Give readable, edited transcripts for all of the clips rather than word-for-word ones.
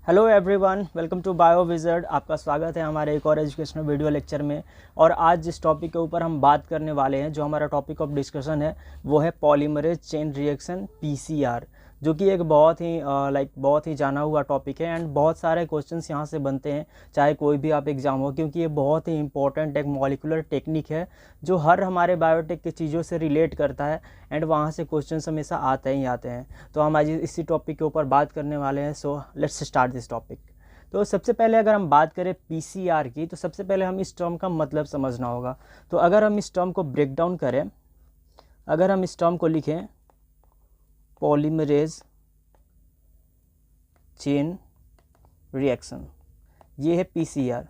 Hello everyone, welcome to bio wizard. आपका स्वागत है हमारे एक और एजुकेशनल वीडियो लेक्चर में। और आज जिस टॉपिक के ऊपर हम बात करने वाले हैं, जो हमारा टॉपिक ऑफ डिस्कशन है, वो है पॉलीमरेज चेन रिएक्शन पीसीआर, जो कि एक बहुत ही जाना हुआ टॉपिक है एंड बहुत सारे क्वेश्चंस यहाँ से बनते हैं, चाहे कोई भी आप एग्ज़ाम हो, क्योंकि ये बहुत ही इंपॉर्टेंट एक मॉलिक्यूलर टेक्निक है जो हर हमारे बायोटेक की चीज़ों से रिलेट करता है एंड वहाँ से क्वेश्चंस हमेशा आते ही आते हैं। तो हम आज इसी टॉपिक के ऊपर बात करने वाले हैं। So let's start this topic. तो सबसे पहले अगर हम बात करें पीसीआर की, तो सबसे पहले हम इस टर्म का मतलब समझना होगा। तो अगर हम इस टर्म को ब्रेक डाउन करें, अगर हम इस टर्म को लिखें पॉलीमरेज चेन रिएक्शन, ये है पीसीआर।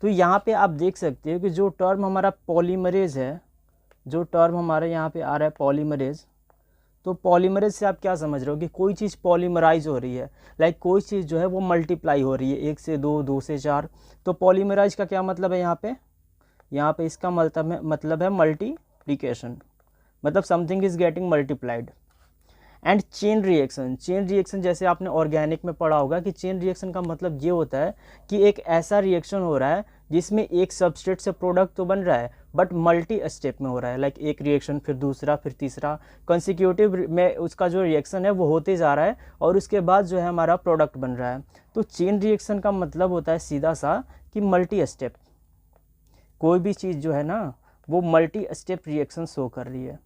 तो यहाँ पे आप देख सकते हो कि जो टर्म हमारा पॉलीमरेज है, जो टर्म हमारे यहाँ पे आ रहा है पॉलीमरेज, तो पॉलीमरेज से आप क्या समझ रहे हो कि कोई चीज़ पॉलीमराइज हो रही है, लाइक कोई चीज़ जो है वो मल्टीप्लाई हो रही है, 1 से 2, 2 से 4। तो पॉलीमराइज का क्या मतलब है यहाँ पे इसका मतलब है मल्टीप्लिकेशन, मतलब something is getting multiplied. And chain reaction जैसे आपने ऑर्गेनिक में पढ़ा होगा कि चेन रिएक्शन का मतलब ये होता है कि एक ऐसा रिएक्शन हो रहा है जिसमें एक सबस्ट्रेट से प्रोडक्ट तो बन रहा है बट मल्टी स्टेप में हो रहा है, लाइक एक रिएक्शन फिर दूसरा फिर तीसरा, कंसिक्यूटिव में उसका जो रिएक्शन है वो होते जा रहा है और उसके बाद जो है हमारा प्रोडक्ट बन रहा है। तो चेन रिएक्शन का मतलब होता है सीधा सा कि मल्टी स्टेप, कोई भी चीज़ जो है ना वो मल्टी स्टेप रिएक्शन शो कर रही है।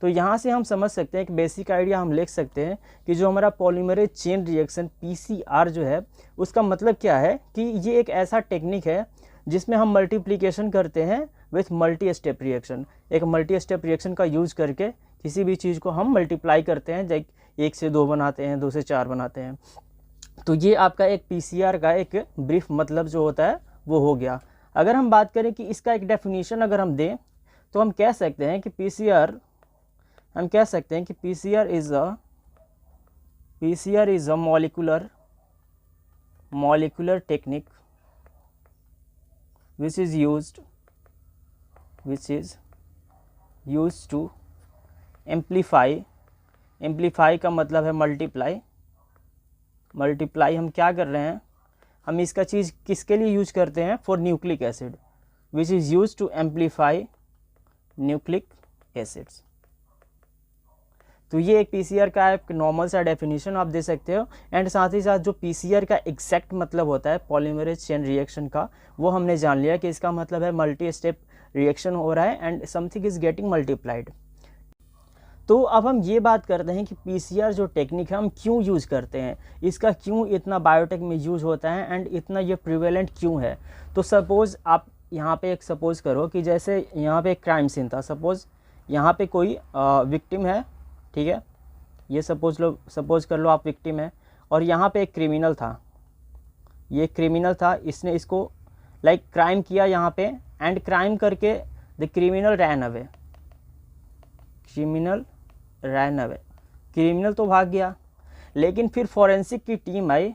तो यहाँ से हम समझ सकते हैं, एक बेसिक आइडिया हम लिख सकते हैं कि जो हमारा पॉलीमरेज चेन रिएक्शन पीसीआर जो है, उसका मतलब क्या है कि ये एक ऐसा टेक्निक है जिसमें हम मल्टीप्लिकेशन करते हैं विथ मल्टी स्टेप रिएक्शन। एक मल्टी स्टेप रिएक्शन का यूज करके किसी भी चीज़ को हम मल्टीप्लाई करते हैं, लाइक 1 से 2 बनाते हैं, 2 से 4 बनाते हैं। तो ये आपका एक पीसीआर का एक ब्रीफ मतलब जो होता है वो हो गया। अगर हम बात करें कि इसका एक डेफिनेशन अगर हम दें, तो हम कह सकते हैं कि PCR is a molecular technique which is used to amplify का मतलब है मल्टीप्लाई हम क्या कर रहे हैं, हम इसका चीज़ किसके लिए यूज करते हैं, for nucleic acid which is use to amplify nucleic acids. तो ये एक पीसीआर का एक नॉर्मल सा डेफिनेशन आप दे सकते हो। एंड साथ ही साथ जो पीसीआर का एग्जैक्ट मतलब होता है पॉलीमरेज चेन रिएक्शन का, वो हमने जान लिया कि इसका मतलब है मल्टी स्टेप रिएक्शन हो रहा है and something is getting multiplied. तो अब हम ये बात करते हैं कि पीसीआर जो टेक्निक है हम क्यों यूज़ करते हैं, इसका क्यों इतना बायोटेक में यूज़ होता है एंड इतना ये प्रिवेलेंट क्यों है। तो सपोज़ आप यहाँ पे एक सपोज़ करो कि जैसे यहाँ पे एक क्राइम सीन था, सपोज़ यहाँ पे कोई विक्टिम है, ठीक है, ये सपोज कर लो आप विक्टिम है, और यहाँ पे एक क्रिमिनल था, ये क्रिमिनल था, इसने इसको लाइक क्राइम किया यहाँ पे एंड क्राइम करके the criminal ran away, criminal तो भाग गया, लेकिन फिर फॉरेंसिक की टीम आई,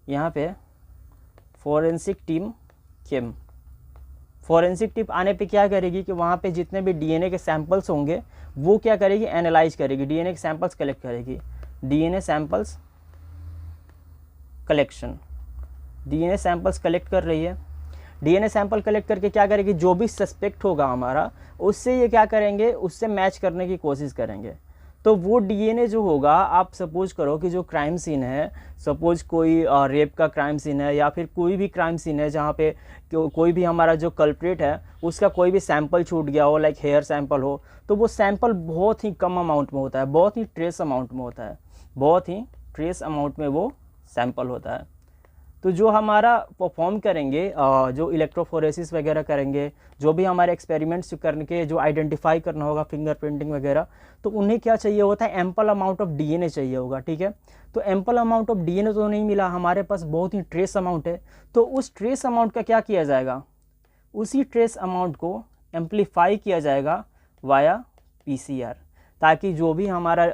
यहाँ पे फॉरेंसिक टीम आने पे क्या करेगी कि वहाँ पे जितने भी डीएनए के सैंपल्स होंगे वो क्या करेगी, एनालाइज करेगी, डीएनए के सैंपल्स कलेक्ट करेगी, डीएनए सैंपल्स कलेक्ट कर रही है। डीएनए सैंपल कलेक्ट करके क्या करेगी, जो भी सस्पेक्ट होगा हमारा, उससे ये क्या करेंगे, उससे मैच करने की कोशिश करेंगे। तो वो डीएनए जो होगा, आप सपोज करो कि जो क्राइम सीन है, सपोज कोई रेप का क्राइम सीन है या फिर कोई भी क्राइम सीन है जहाँ पे कोई भी हमारा जो कल्प्रेट है उसका कोई भी सैंपल छूट गया हो, लाइक हेयर सैंपल हो, तो वो सैंपल बहुत ही कम अमाउंट में होता है, बहुत ही ट्रेस अमाउंट में वो सैंपल होता है। तो जो हमारा परफॉर्म करेंगे, जो इलेक्ट्रोफोरेसिस वगैरह करेंगे, जो भी हमारे एक्सपेरिमेंट्स करके जो आइडेंटिफाई करना होगा, फिंगरप्रिंटिंग वगैरह, तो उन्हें क्या चाहिए होता है, एम्पल अमाउंट ऑफ डीएनए चाहिए होगा, ठीक है। तो एम्पल अमाउंट ऑफ डीएनए तो नहीं मिला, हमारे पास बहुत ही ट्रेस अमाउंट है। तो उस ट्रेस अमाउंट का क्या किया जाएगा, उसी ट्रेस अमाउंट को एम्पलीफाई किया जाएगा वाया पीसीआर, ताकि जो भी हमारा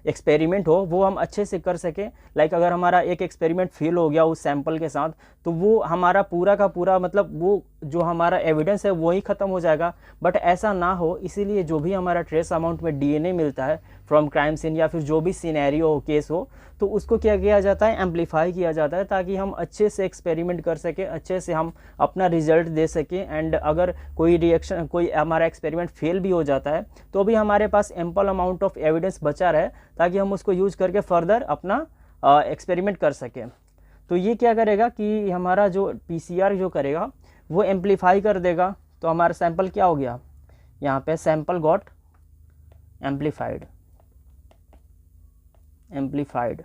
एक्सपेरिमेंट हो वो हम अच्छे से कर सकें। लाइक अगर हमारा एक एक्सपेरिमेंट फेल हो गया उस सैंपल के साथ, तो वो हमारा पूरा का पूरा मतलब वो जो हमारा एविडेंस है वो ही ख़त्म हो जाएगा। बट ऐसा ना हो, इसीलिए जो भी हमारा ट्रेस अमाउंट में डीएनए मिलता है फ्रॉम क्राइम सीन या फिर जो भी सिनेरियो हो, केस हो, तो उसको क्या किया जाता है, एम्पलीफाई किया जाता है, ताकि हम अच्छे से एक्सपेरिमेंट कर सकें, अच्छे से हम अपना रिजल्ट दे सकें। एंड अगर कोई रिएक्शन, कोई हमारा एक्सपेरिमेंट फेल भी हो जाता है तो भी हमारे पास एम्पल अमाउंट ऑफ एविडेंस बचा रहे, ताकि हम उसको यूज़ करके फर्दर अपना एक्सपेरिमेंट कर सकें। तो ये क्या करेगा कि हमारा जो पीसीआर जो करेगा वो एम्पलीफाई कर देगा। तो हमारा सैंपल क्या हो गया, यहाँ पे सैंपल गॉट एम्पलीफाइड।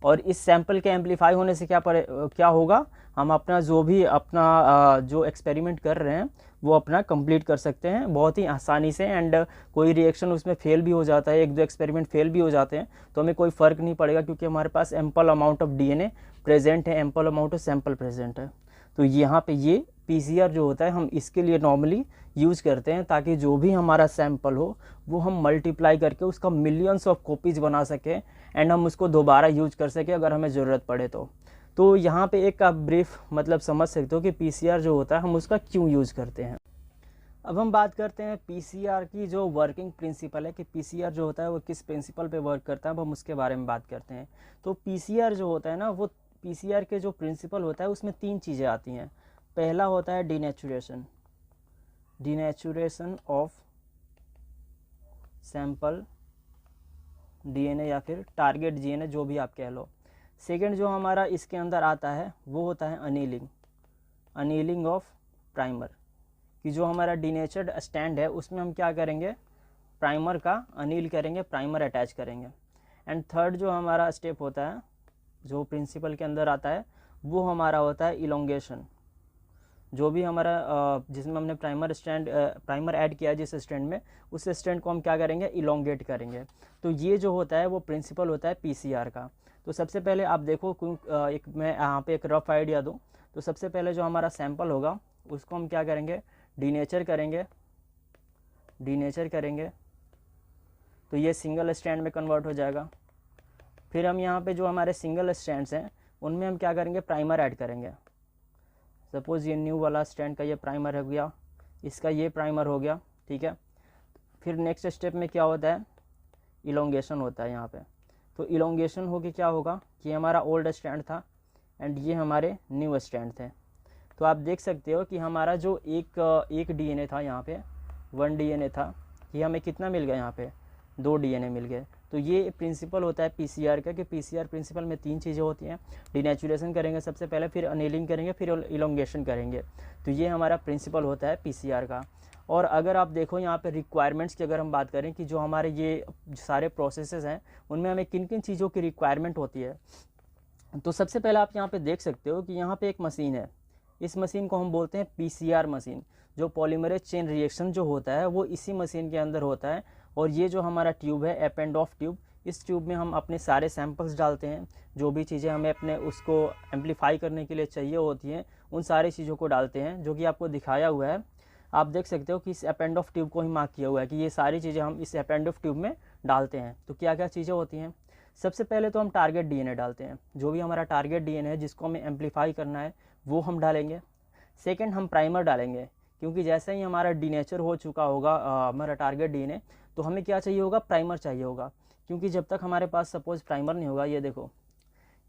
और इस सैंपल के एम्पलीफाई होने से क्या होगा, हम अपना जो भी अपना जो एक्सपेरिमेंट कर रहे हैं वो अपना कंप्लीट कर सकते हैं बहुत ही आसानी से। एंड कोई रिएक्शन उसमें फेल भी हो जाता है, एक दो एक्सपेरिमेंट फेल भी हो जाते हैं, तो हमें कोई फ़र्क नहीं पड़ेगा, क्योंकि हमारे पास ample amount of DNA present है, ample amount of sample present है। तो यहाँ पे ये पीसीआर जो होता है हम इसके लिए नॉर्मली यूज़ करते हैं, ताकि जो भी हमारा सैंपल हो वो हम मल्टीप्लाई करके उसका मिलियंस ऑफ कॉपीज़ बना सकें एंड हम उसको दोबारा यूज़ कर सकें अगर हमें ज़रूरत पड़े तो यहाँ पे एक आप ब्रीफ मतलब समझ सकते हो कि पीसीआर जो होता है हम उसका क्यों यूज़ करते हैं। अब हम बात करते हैं पीसीआर की जो वर्किंग प्रिंसिपल है, कि पीसीआर जो होता है वो किस प्रिंसिपल पे वर्क करता है, अब हम उसके बारे में बात करते हैं। तो पीसीआर जो होता है ना, वो पीसीआर के जो प्रिंसिपल होता है उसमें 3 चीज़ें आती हैं। पहला होता है डीनेचुरेशन ऑफ सैंपल डीएनए या फिर टारगेट डीएनए, जो भी आप कह लो। सेकेंड जो हमारा इसके अंदर आता है वो होता है अनीलिंग ऑफ प्राइमर, कि जो हमारा डीनेचर्ड स्टैंड है उसमें हम क्या करेंगे, प्राइमर का अनील करेंगे, प्राइमर अटैच करेंगे। एंड थर्ड जो हमारा स्टेप होता है जो प्रिंसिपल के अंदर आता है वो हमारा होता है इलोंगेशन। जो भी हमारा जिसमें हमने प्राइमर ऐड किया है जिस स्टैंड में, उस स्टैंड को हम क्या करेंगे, इलोंगेट करेंगे। तो ये जो होता है वो प्रिंसिपल होता है पीसीआर का। तो सबसे पहले आप देखो, एक मैं यहाँ पे एक रफ आइडिया दूँ, तो सबसे पहले जो हमारा सैंपल होगा उसको हम क्या करेंगे, डीनेचर करेंगे, तो ये सिंगल स्टैंड में कन्वर्ट हो जाएगा। फिर हम यहाँ पे जो हमारे सिंगल स्टैंड्स हैं उनमें हम क्या करेंगे, प्राइमर ऐड करेंगे। सपोज़ ये न्यू वाला स्टैंड का ये प्राइमर हो गया, इसका ये प्राइमर हो गया, ठीक है। फिर नेक्स्ट स्टेप में क्या होता है, इलोंगेशन होता है यहाँ पे। तो इलोंगेशन होके क्या होगा कि हमारा ओल्ड स्टैंड था एंड ये हमारे न्यू स्टैंड थे। तो आप देख सकते हो कि हमारा जो एक डीएनए था यहाँ पे, 1 डीएनए था, ये हमें कितना मिल गया, यहाँ पे 2 डीएनए मिल गए। तो ये प्रिंसिपल होता है पीसीआर का, कि पीसीआर प्रिंसिपल में 3 चीज़ें होती हैं। डीनेचुरेशन करेंगे सबसे पहले, फिर अनीलिंग करेंगे, फिर इलोंगेशन करेंगे। तो ये हमारा प्रिंसिपल होता है पीसीआर का। और अगर आप देखो यहाँ पे रिक्वायरमेंट्स की अगर हम बात करें कि जो हमारे ये सारे प्रोसेसेस हैं उनमें हमें किन किन चीज़ों की रिक्वायरमेंट होती है, तो सबसे पहले आप यहाँ पे देख सकते हो कि यहाँ पे एक मशीन है। इस मशीन को हम बोलते हैं पीसीआर मशीन। जो पॉलीमरेज चेन रिएक्शन जो होता है वो इसी मशीन के अंदर होता है। और ये जो हमारा ट्यूब है, एपेंड ऑफ ट्यूब, इस ट्यूब में हम अपने सारे सैंपल्स डालते हैं। जो भी चीज़ें हमें अपने उसको एम्पलीफाई करने के लिए चाहिए होती हैं उन सारी चीज़ों को डालते हैं, जो कि आपको दिखाया हुआ है। आप देख सकते हो कि इस एपेंड ऑफ ट्यूब को ही मार्क किया हुआ है कि ये सारी चीज़ें हम इस एपेंड ऑफ ट्यूब में डालते हैं। तो क्या क्या चीज़ें होती हैं, सबसे पहले तो हम टारगेट डीएनए डालते हैं। जो भी हमारा टारगेट डीएनए है जिसको हमें एम्पलीफाई करना है वो हम डालेंगे। सेकंड हम प्राइमर डालेंगे, क्योंकि जैसे ही हमारा डीनेचर हो चुका होगा हमारा टारगेट डीएनए, तो हमें क्या चाहिए होगा, प्राइमर चाहिए होगा। क्योंकि जब तक हमारे पास सपोज प्राइमर नहीं होगा, ये देखो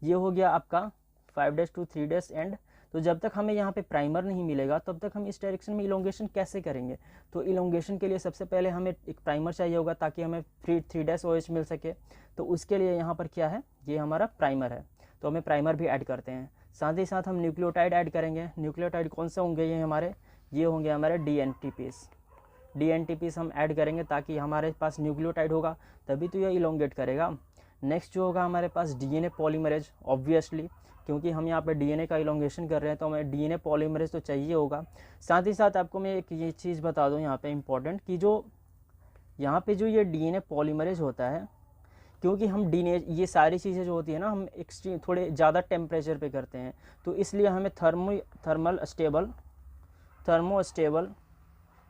ये हो गया आपका 5 days to 3 days एंड, तो जब तक हमें यहाँ पे प्राइमर नहीं मिलेगा तब तक हम इस डायरेक्शन में इलोंगेशन कैसे करेंगे। तो इलोंगेशन के लिए सबसे पहले हमें एक प्राइमर चाहिए होगा ताकि हमें 3 days OH मिल सके। तो उसके लिए यहाँ पर क्या है, ये हमारा प्राइमर है, तो हमें प्राइमर भी ऐड करते हैं। साथ ही साथ हम न्यूक्लियोटाइड ऐड करेंगे। न्यूक्लियोटाइड कौन से होंगे, ये होंगे हमारे डीएनटीपीस हम ऐड करेंगे, ताकि हमारे पास न्यूक्लियोटाइड होगा तभी तो ये इलोंगेट करेगा। नेक्स्ट जो होगा हमारे पास डीएनए पॉलीमरेज, ऑब्वियसली क्योंकि हम यहाँ पे डीएनए का इलोंगेशन कर रहे हैं तो हमें डीएनए पॉलीमरेज तो चाहिए होगा। साथ ही साथ आपको मैं एक ये चीज़ बता दूँ यहाँ पे इम्पॉर्टेंट, कि जो यहाँ पे जो ये डीएनए पॉलीमरेज होता है, क्योंकि हम ये सारी चीज़ें जो होती है ना हम एक्सट्रीम थोड़े ज़्यादा टेम्परेचर पे करते हैं, तो इसलिए हमें थर्मोस्टेबल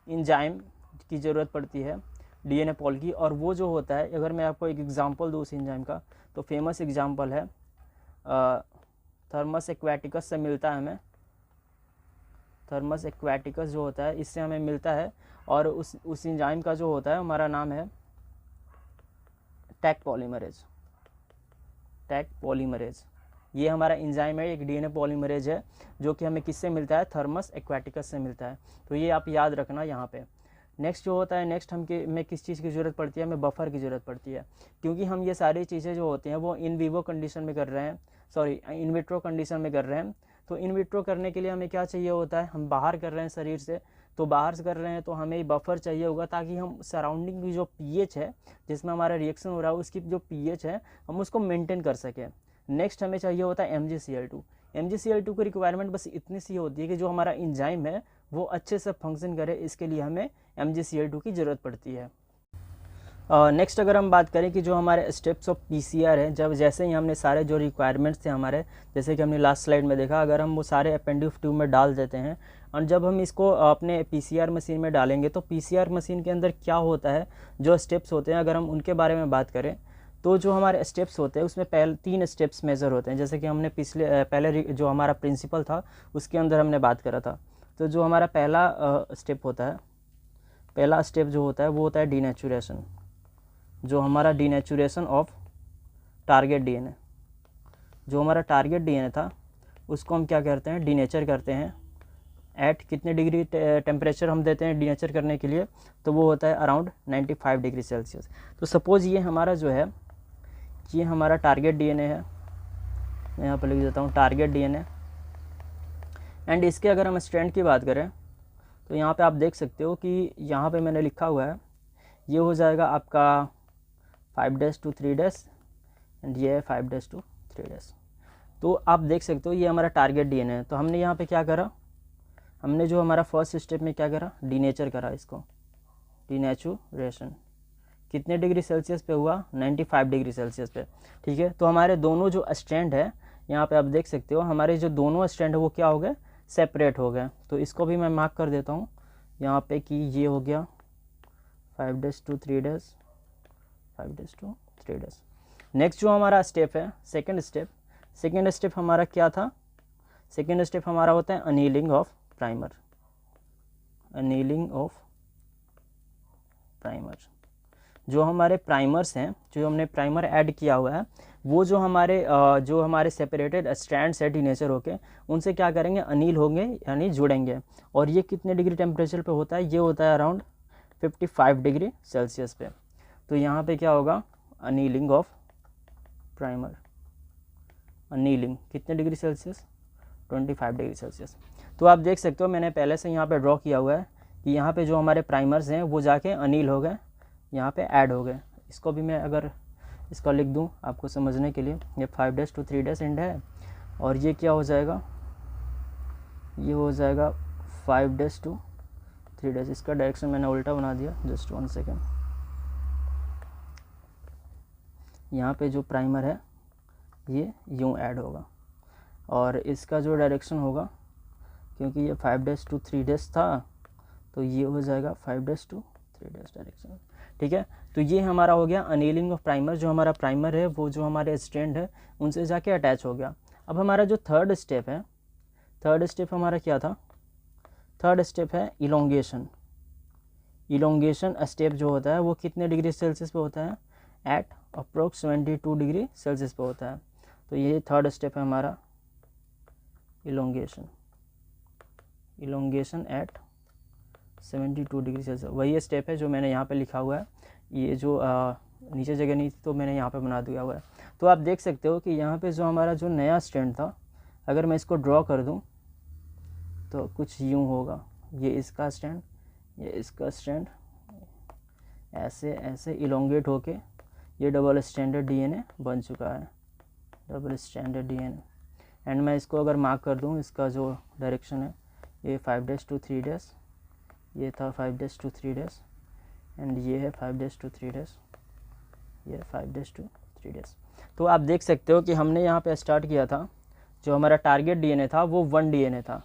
एंजाइम की ज़रूरत पड़ती है। डीएनए पॉल की। और वो जो होता है, अगर मैं आपको एक एग्जांपल दूँ उस एंजाइम का, तो फेमस एग्जांपल है थर्मस एक्वाटिकस से मिलता है हमें। थर्मस एक्वाटिकस जो होता है इससे हमें मिलता है, और उस एंजाइम का जो होता है हमारा नाम है टैक पॉलीमरेज। टैक पॉलीमरेज ये हमारा एंजाइम है, एक डीएनए पॉलीमरेज है जो कि हमें किससे मिलता है, थर्मस एक्वाटिकस से मिलता है। तो ये आप याद रखना यहाँ पे। नेक्स्ट जो होता है, नेक्स्ट हमें किस चीज़ की ज़रूरत पड़ती है, हमें बफर की ज़रूरत पड़ती है, क्योंकि हम ये सारी चीज़ें जो होती हैं वो इन विवो कंडीशन में कर रहे हैं, सॉरी इन विट्रो कंडीशन में कर रहे हैं। तो इन विट्रो करने के लिए हमें क्या चाहिए होता है, हम बाहर कर रहे हैं शरीर से, तो बाहर से कर रहे हैं तो हमें बफर चाहिए होगा, ताकि हम सराउंडिंग की जो पीएच है जिसमें हमारा रिएक्शन हो रहा है उसकी जो पीएच है हम उसको मेंटेन कर सकें। नेक्स्ट हमें चाहिए होता है MgCl2। MgCl2 की रिक्वायरमेंट बस इतनी सी होती है कि जो हमारा एंजाइम है वो अच्छे से फंक्शन करे, इसके लिए हमें MgCl2 की ज़रूरत पड़ती है। नेक्स्ट अगर हम बात करें कि जो हमारे स्टेप्स ऑफ PCR है, जब जैसे ही हमने सारे जो रिक्वायरमेंट्स थे हमारे, जैसे कि हमने लास्ट स्लाइड में देखा, अगर हम वो सारे अपेंडिक्स ट्यूब में डाल देते हैं और जब हम इसको अपने PCR मशीन में डालेंगे, तो PCR मशीन के अंदर क्या होता है, जो स्टेप्स होते हैं अगर हम उनके बारे में बात करें, तो जो हमारे स्टेप्स होते हैं उसमें पहले 3 स्टेप्स मेजर होते हैं। जैसे कि हमने पहले जो हमारा प्रिंसिपल था उसके अंदर हमने बात करा था। तो जो हमारा पहला स्टेप होता है, पहला स्टेप जो होता है वो होता है डीनेचुरेशन। जो हमारा डीनेचुरेशन ऑफ टारगेट डीएनए, जो हमारा टारगेट डीएनए था उसको हम क्या करते हैं, डीनेचर करते हैं। एट कितने डिग्री टेम्परेचर हम देते हैं डीनेचर करने के लिए, तो वो होता है अराउंड 95 डिग्री सेल्सियस। तो सपोज़ ये हमारा जो है, ये हमारा टारगेट डीएनए है, मैं यहाँ पर लिख देता हूँ टारगेट डीएनए। एंड इसके अगर हम स्ट्रैंड की बात करें तो यहाँ पे आप देख सकते हो कि यहाँ पे मैंने लिखा हुआ है, ये हो जाएगा आपका 5' to 3' एंड ये है 5' to 3'। तो आप देख सकते हो ये हमारा टारगेट डीएनए है। तो हमने यहाँ पे क्या करा, हमने जो हमारा फर्स्ट स्टेप में क्या करा, डीनेचर करा इसको, डीनेचुरेशन। कितने डिग्री सेल्सियस पे हुआ, 95 डिग्री सेल्सियस पे। ठीक है, तो हमारे दोनों जो स्ट्रैंड है यहाँ पे आप देख सकते हो, हमारे जो दोनों स्ट्रैंड है वो क्या हो गए, सेपरेट हो गए। तो इसको भी मैं मार्क कर देता हूँ यहाँ पे कि ये हो गया 5' to 3', 5' to 3'। नेक्स्ट जो हमारा स्टेप है, सेकेंड स्टेप हमारा क्या था, सेकेंड स्टेप हमारा होता है annealing of primer. Annealing of primer, जो हमारे प्राइमर्स हैं, जो हमने प्राइमर ऐड किया हुआ है, वो जो हमारे सेपरेटेड स्ट्रैंड्स है डीनेचर होके, उनसे क्या करेंगे, अनील होंगे यानी जुड़ेंगे। और ये कितने डिग्री टेम्परेचर पे होता है, ये होता है अराउंड 55 डिग्री सेल्सियस पे। तो यहाँ पे क्या होगा, अनीलिंग ऑफ प्राइमर। अनीलिंग कितने डिग्री सेल्सियस, 25 डिग्री सेल्सियस। तो आप देख सकते हो मैंने पहले से यहाँ पे ड्रॉ किया हुआ है कि यहाँ पे जो हमारे प्राइमर्स हैं वो जाके अनील हो गए, यहाँ पे ऐड हो गए। इसको भी मैं अगर इसका लिख दूँ आपको समझने के लिए, ये 5' to 3' एंड है, और ये क्या हो जाएगा, ये हो जाएगा 5' to 3'। इसका डायरेक्शन मैंने उल्टा बना दिया, जस्ट 1 सेकेंड। यहाँ पे जो प्राइमर है ये यूँ ऐड होगा, और इसका जो डायरेक्शन होगा, क्योंकि ये 5' to 3' था, तो ये हो जाएगा 5' to 3' डायरेक्शन। ठीक है, तो ये हमारा हो गया अनीलिंग ऑफ प्राइमर। जो हमारा प्राइमर है वो जो हमारे स्ट्रैंड है उनसे जाके अटैच हो गया। अब हमारा जो थर्ड स्टेप है, थर्ड स्टेप हमारा क्या था, थर्ड स्टेप है इलोंगेशन। इलोंगेशन स्टेप जो होता है वो कितने डिग्री सेल्सियस पे होता है, एट अप्रोक्स 72 डिग्री सेल्सियस पे होता है। तो ये थर्ड स्टेप है हमारा elongation. Elongation at 72 degree Celsius, वही स्टेप है जो मैंने यहाँ पे लिखा हुआ है। ये जो नीचे जगह नहीं थी तो मैंने यहाँ पे बना दिया हुआ है। तो आप देख सकते हो कि यहाँ पे जो हमारा जो नया स्ट्रैंड था, अगर मैं इसको ड्रॉ कर दूँ तो कुछ यूँ होगा, ये इसका स्ट्रैंड, ये इसका स्ट्रैंड, ऐसे ऐसे इलोंगेट होके ये डबल स्ट्रैंडेड डीएनए बन चुका है, डबल स्ट्रैंडेड डीएनए। एंड मैं इसको अगर मार्क कर दूँ, इसका जो डायरेक्शन है ये 5' to 3', ये था 5' to 3', एंड ये है 5' to 3', ये 5' to 3'। तो आप देख सकते हो कि हमने यहाँ पे स्टार्ट किया था, जो हमारा टारगेट डीएनए था वो 1 डीएनए था।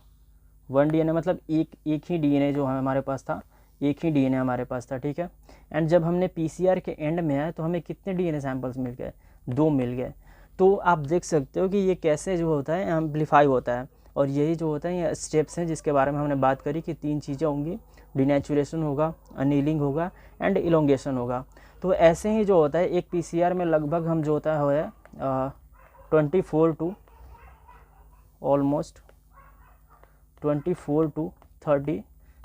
1 डीएनए मतलब एक ही डीएनए जो हमारे पास था, एक ही डीएनए हमारे पास था, ठीक है। एंड जब हमने पीसीआर के एंड में आए तो हमें कितने डीएनए सैंपल्स मिल गए, 2 मिल गए। तो आप देख सकते हो कि ये कैसे जो होता है एम्पलीफाई होता है, और यही जो होता है ये स्टेप्स हैं जिसके बारे में हमने बात करी कि 3 चीज़ें होंगी, डिनेचुरेशन होगा, अनीलिंग होगा एंड इलोंगेशन होगा। तो ऐसे ही जो होता है एक पीसीआर में लगभग हम जो होता है 24 टू ऑलमोस्ट 24 टू 30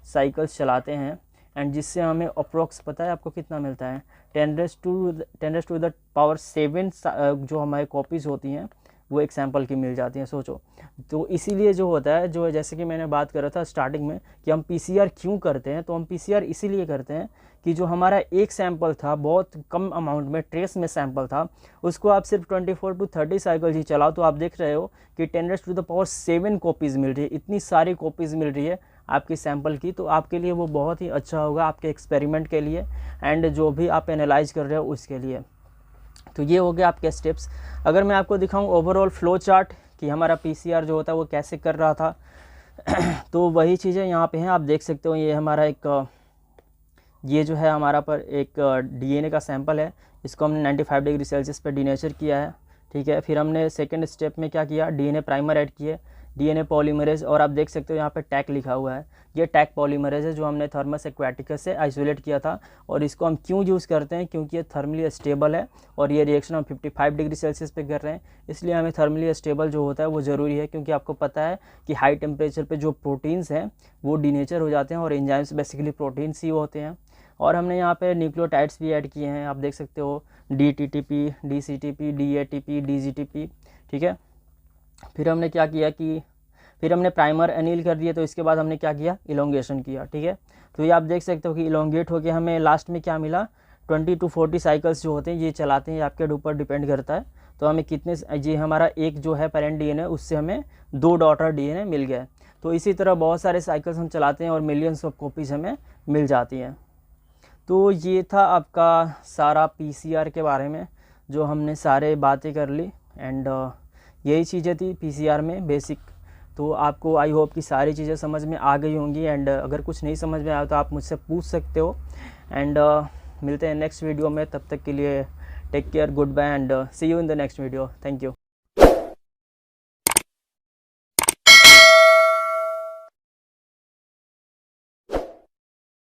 साइकिल्स चलाते हैं, एंड जिससे हमें अप्रोक्स पता है आपको कितना मिलता है, 10 टू द पावर 7 जो हमारी कॉपीज़ होती हैं वो एक सैंपल की मिल जाती हैं, सोचो। तो इसीलिए जो होता है, जो जैसे कि मैंने बात कर रहा था स्टार्टिंग में कि हम पीसीआर क्यों करते हैं, तो हम पीसीआर इसीलिए करते हैं कि जो हमारा एक सैंपल था, बहुत कम अमाउंट में ट्रेस में सैंपल था, उसको आप सिर्फ 24 टू 30 साइकिल ही चलाओ तो आप देख रहे हो कि 10 टू द पावर 7 कॉपीज़ मिल रही है, इतनी सारी कॉपीज़ मिल रही है आपकी सैंपल की। तो आपके लिए वो बहुत ही अच्छा होगा आपके एक्सपेरिमेंट के लिए एंड जो भी आप एनालाइज कर रहे हो उसके लिए। तो ये हो गया आपके स्टेप्स। अगर मैं आपको दिखाऊं ओवरऑल फ्लो चार्ट कि हमारा पीसीआर जो होता है वो कैसे कर रहा था तो वही चीज़ें यहाँ पे हैं, आप देख सकते हो। ये हमारा ये जो है हमारा पर एक डीएनए का सैंपल है, इसको हमने 95 डिग्री सेल्सियस पर डीनेचर किया है, ठीक है। फिर हमने सेकंड स्टेप में क्या किया, डीएनए प्राइमर ऐड किए, डीएनए पॉलीमरेज, और आप देख सकते हो यहाँ पे टैक लिखा हुआ है, ये टैक पॉलीमरेज है जो हमने थर्मस एक्वाटिकस से आइसोलेट किया था। और इसको हम क्यों यूज़ करते हैं, क्योंकि ये थर्मली स्टेबल है और ये रिएक्शन हम 55 डिग्री सेल्सियस पे कर रहे हैं, इसलिए हमें थर्मली स्टेबल जो होता है वो ज़रूरी है, क्योंकि आपको पता है कि हाई टेम्परेचर पे जो प्रोटीन्स हैं वो डीनेचर हो जाते हैं और एंजाइम्स बेसिकली प्रोटीन्स ही होते हैं। और हमने यहाँ पे न्यूक्लियोटाइड्स भी ऐड किए हैं, आप देख सकते हो DTTP, DCTP, DATP, DGTP, ठीक है। फिर हमने क्या किया कि फिर हमने प्राइमर अनील कर दिया, तो इसके बाद हमने क्या किया, इलोंगेशन किया, ठीक है। तो ये आप देख सकते हो कि इलोंगेट होकर हमें लास्ट में क्या मिला, 20 टू 40 साइकिल्स जो होते हैं ये चलाते हैं, आपके ऊपर डिपेंड करता है। तो हमें कितने, ये हमारा एक जो है पेरेंट डीएनए उससे हमें 2 डॉटर डीएनए मिल गए। तो इसी तरह बहुत सारे साइकिल्स हम चलाते हैं और मिलियंस ऑफ कॉपीज़ हमें मिल जाती हैं। तो ये था आपका सारा पीसीआर के बारे में जो हमने सारे बातें कर ली, एंड यही चीज़ें थी पीसीआर में बेसिक। तो आपको आई होप कि सारी चीज़ें समझ में आ गई होंगी, एंड अगर कुछ नहीं समझ में आया तो आप मुझसे पूछ सकते हो। एंड मिलते हैं नेक्स्ट वीडियो में, तब तक के लिए take care, good bye and see you in the next video. Thank you.